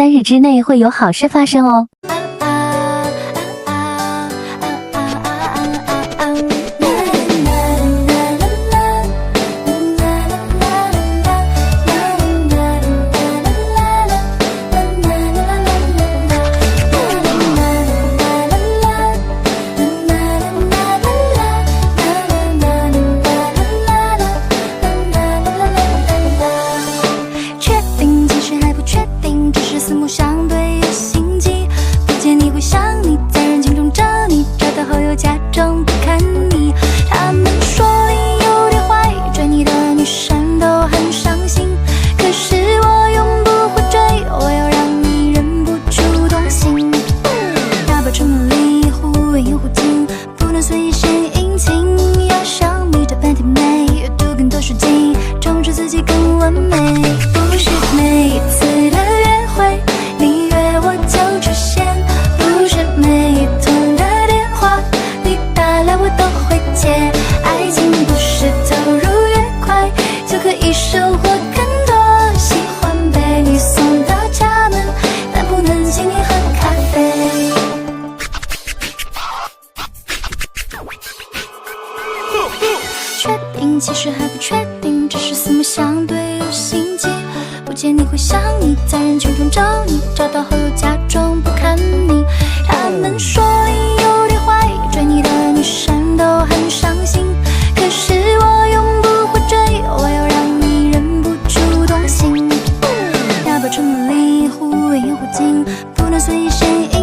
3日之内会有好事发生哦。四目相对有心机，不见你会想你，在人群中找你，找到后又假装不看你。他们说你有点坏，追你的女生都很伤心，可是我永不会追，我要让你忍不住动心。要保持努力，忽远又忽近，不能随意献殷勤，要想你的本体美，阅读更多书籍，充实自己更完美。不是每一次的约会你约我就出现，不是每一通的电话你打来我都会接。爱情不是投入越快就可以收获更多，喜欢被你送到家门，但不能请你喝咖啡。确定其实还不确定，只是四目相对有心机，不见你会想你，在人群中找你，找到后又假装不看你。他们说你有点坏，追你的女生都很伤心，可是我永不会追，我要让你忍不住动心。要保持努力，忽远又忽近，不能随意献殷